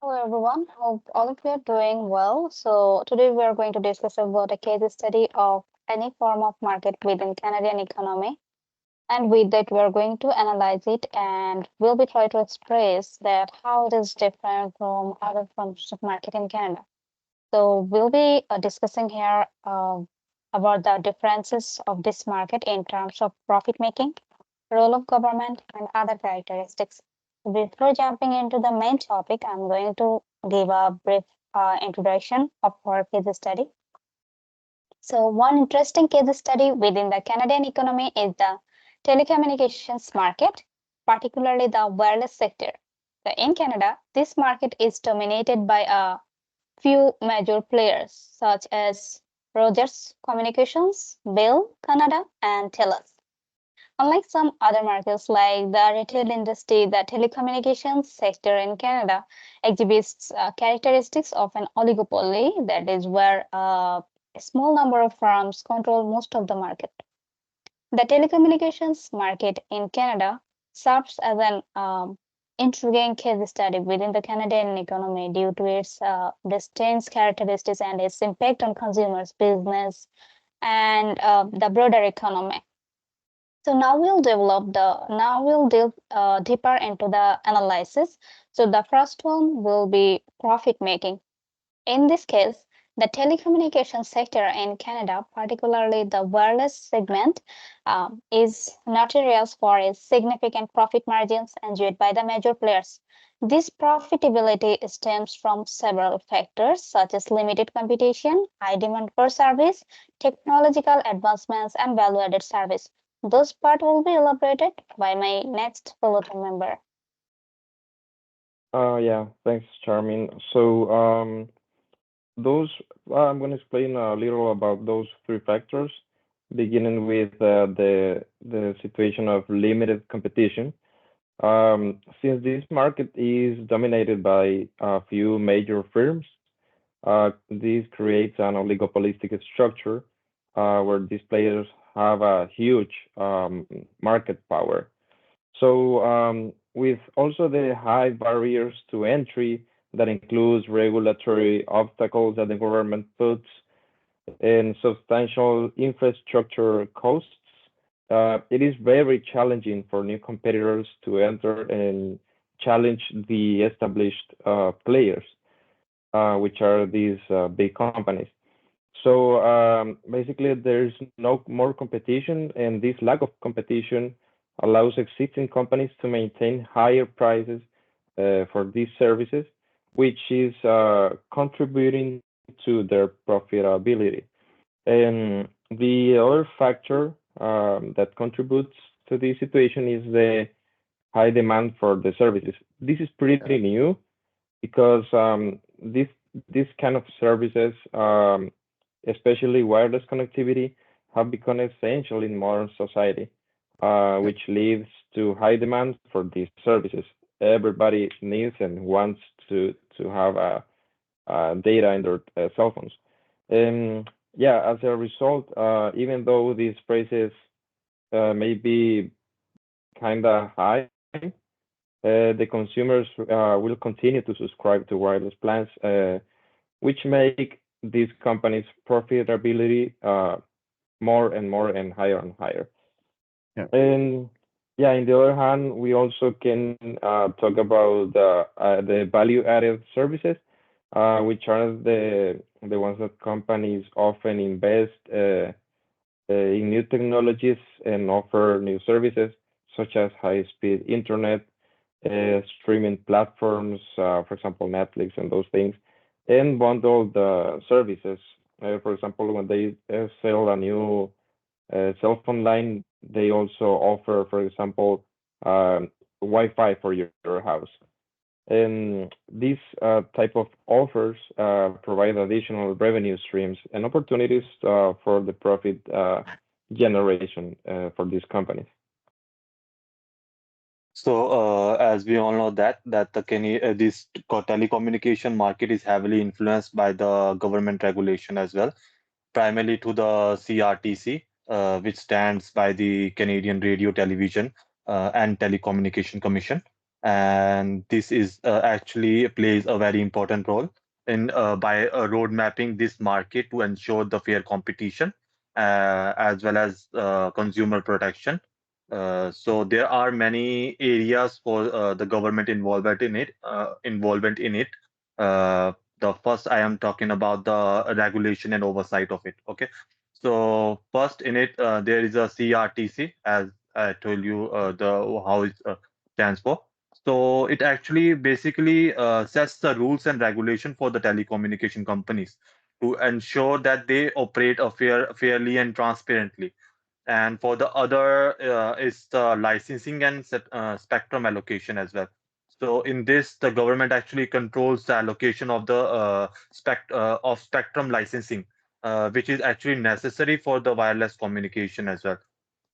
Hello everyone, hope all of you are doing well. So today we are going to discuss about a case study of any form of market within Canadian economy. And with that, we are going to analyze it and we'll be trying to express that how it is different from other forms of market in Canada. So we'll be discussing here about the differences of this market in terms of profit making, role of government, and other characteristics. Before jumping into the main topic, I'm going to give a brief introduction of our case study. So, one interesting case study within the Canadian economy is the telecommunications market, particularly the wireless sector. In Canada, this market is dominated by a few major players such as Rogers Communications, Bell Canada, and TELUS. Unlike some other markets like the retail industry, the telecommunications sector in Canada exhibits characteristics of an oligopoly, that is, where a small number of firms control most of the market. The telecommunications market in Canada serves as an intriguing case study within the Canadian economy due to its distinct characteristics and its impact on consumers, business, and the broader economy. So now we'll delve deeper into the analysis. So the first one will be profit making. In this case, the telecommunication sector in Canada, particularly the wireless segment, is notorious for its significant profit margins enjoyed by the major players. This profitability stems from several factors such as limited competition, high demand for service, technological advancements, and value-added service. Those part will be elaborated by my next fellow team member. Yeah, thanks, Charmin. Those I'm going to explain a little about those three factors, beginning with the situation of limited competition. Since this market is dominated by a few major firms, this creates an oligopolistic structure where these players have a huge market power. With also the high barriers to entry that includes regulatory obstacles that the government puts and substantial infrastructure costs, it is very challenging for new competitors to enter and challenge the established players, which are these big companies. Basically, there's no more competition, and this lack of competition allows existing companies to maintain higher prices for these services, which is contributing to their profitability. And the other factor that contributes to this situation is the high demand for the services. This is pretty new because this kind of services, especially wireless connectivity, have become essential in modern society, which leads to high demand for these services. Everybody needs and wants to have data in their cell phones. And yeah, as a result, even though these prices may be kind of high, the consumers will continue to subscribe to wireless plans, which make these companies' profitability more and more and higher. Yeah. And yeah, on the other hand, we also can talk about the value-added services, which are the ones that companies often invest in new technologies and offer new services such as high-speed internet, streaming platforms, for example, Netflix and those things, and bundled services. For example, when they sell a new cell phone line, they also offer, for example, Wi-Fi for your house. And these type of offers provide additional revenue streams and opportunities for the profit generation for these companies. So, as we all know that this telecommunication market is heavily influenced by the government regulation as well, primarily to the CRTC, which stands by the Canadian Radio, Television, and Telecommunication Commission. and this is actually plays a very important role in by road mapping this market to ensure the fair competition as well as consumer protection. So there are many areas for the government involvement in it. Uh, the first I am talking about the regulation and oversight of it. Okay, so first in it there is a CRTC, as I told you the how it stands for. So it actually basically sets the rules and regulation for the telecommunication companies to ensure that they operate fairly and transparently. And for the other is the licensing and spectrum allocation as well. So in this, the government actually controls the allocation of the of spectrum licensing, which is actually necessary for the wireless communication as well.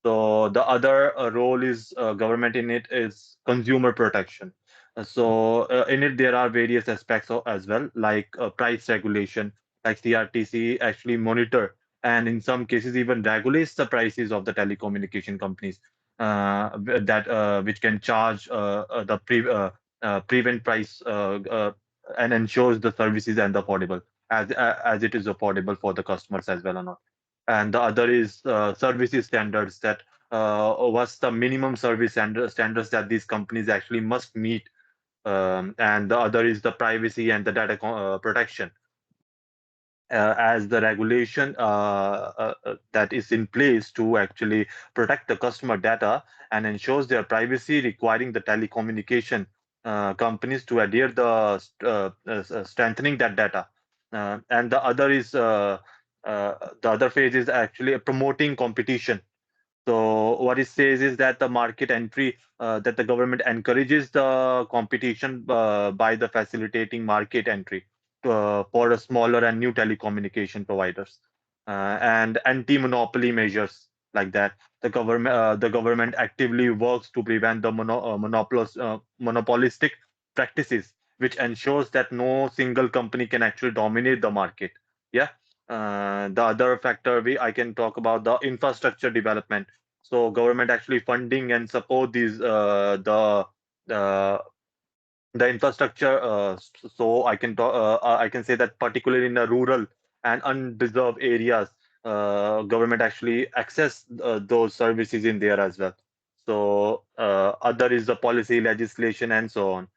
So the other role is government in it is consumer protection. In it there are various aspects as well, like price regulation, like CRTC actually monitor and in some cases even regulates the prices of the telecommunication companies that which can charge prevent price and ensures the services and affordable as it is affordable for the customers as well or not. And the other is services standards, that what's the minimum service standards that these companies actually must meet. And the other is the privacy and the data protection, as the regulation that is in place to actually protect the customer data and ensures their privacy, requiring the telecommunication companies to adhere strengthening that data. And the other phase is actually promoting competition. So what it says is that the market entry, that the government encourages the competition by the facilitating market entry for the smaller and new telecommunication providers, and anti-monopoly measures like that. The government actively works to prevent the monopolistic practices, which ensures that no single company can actually dominate the market. Yeah. The other factor I can talk about the infrastructure development. So government actually funding and support these uh, the infrastructure. So I can say that particularly in the rural and undeserved areas, government actually access those services in there as well. So other is the policy legislation and so on.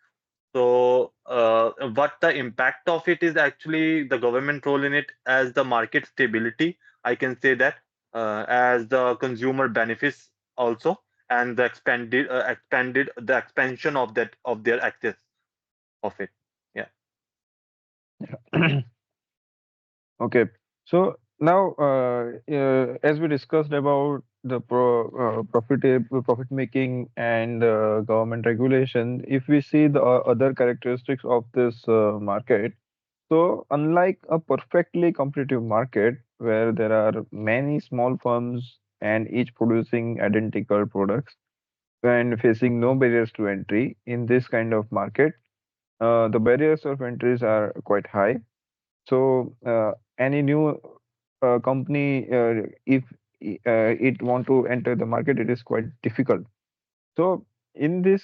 So, what the impact of it is actually the government role in it as the market stability. I can say that as the consumer benefits also, and the expanded the expansion of that of their access of it. Yeah. Okay. So now, as we discussed about the profit making and government regulation, if we see the other characteristics of this market, so unlike a perfectly competitive market where there are many small firms and each producing identical products and facing no barriers to entry in this kind of market, the barriers of entries are quite high. So any new company, if it want to enter the market, it is quite difficult. So in this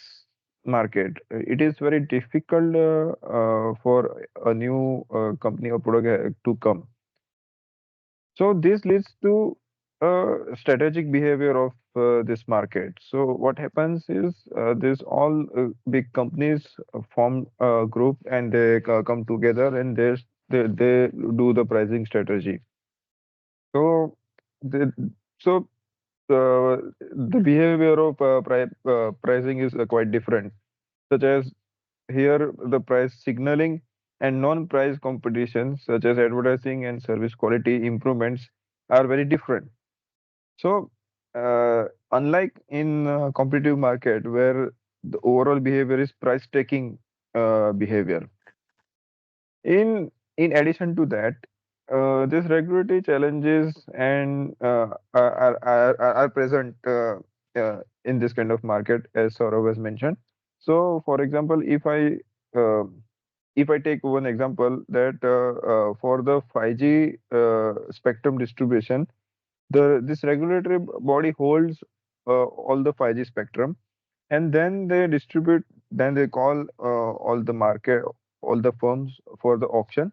market, it is very difficult for a new company or product to come. So this leads to strategic behavior of this market. So what happens is this all big companies form a group and they come together and they do the pricing strategy. So the so the behavior of pricing is quite different, such as here the price signaling and non-price competitions such as advertising and service quality improvements are very different. So unlike in competitive market where the overall behavior is price taking behavior, in addition to that, these regulatory challenges and are present in this kind of market, as Saurav has mentioned. So, for example, uh, if I take one example that for the 5G spectrum distribution, this regulatory body holds all the 5G spectrum, and then they distribute. then they call all the firms for the auction,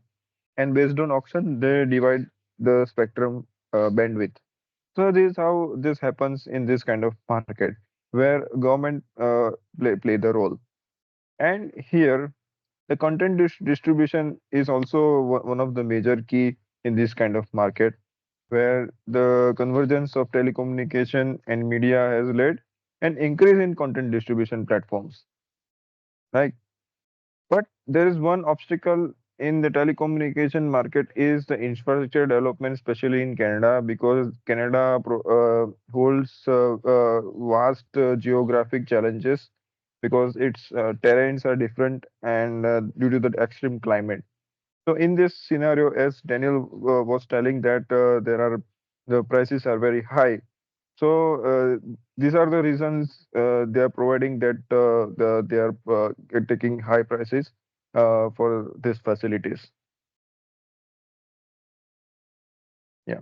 and based on auction, they divide the spectrum bandwidth. So this is how this happens in this kind of market where government play the role. And here the content distribution is also one of the major key in this kind of market, where the convergence of telecommunication and media has led an increase in content distribution platforms. Like, but there is one obstacle in the telecommunication market is the infrastructure development, especially in Canada, because Canada holds vast geographic challenges because its terrains are different and due to the extreme climate. So in this scenario, as Daniel was telling that the prices are very high. So these are the reasons they are providing that they are taking high prices for these facilities. Yeah.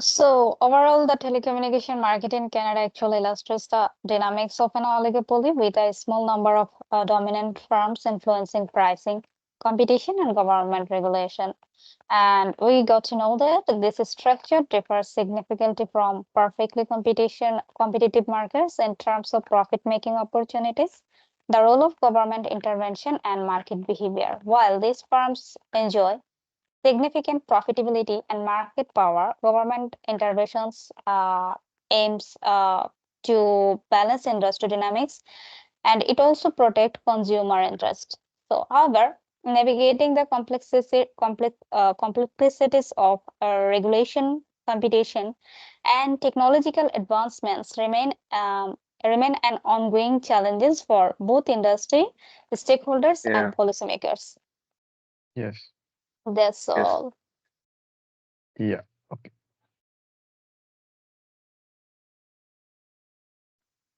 So overall, the telecommunication market in Canada actually illustrates the dynamics of an oligopoly with a small number of dominant firms influencing pricing, competition, and government regulation. And we got to know that this structure differs significantly from perfectly competitive markets in terms of profit-making opportunities, the role of government intervention, and market behavior. While these firms enjoy significant profitability and market power, government interventions aims to balance industry dynamics, and it also protect consumer interest. So, however, navigating the complexities of regulation, competition, and technological advancements remain an ongoing challenges for both industry stakeholders Yeah. and policymakers. Yes. That's Yes. all. Yeah. Okay.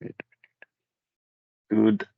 Wait. Good.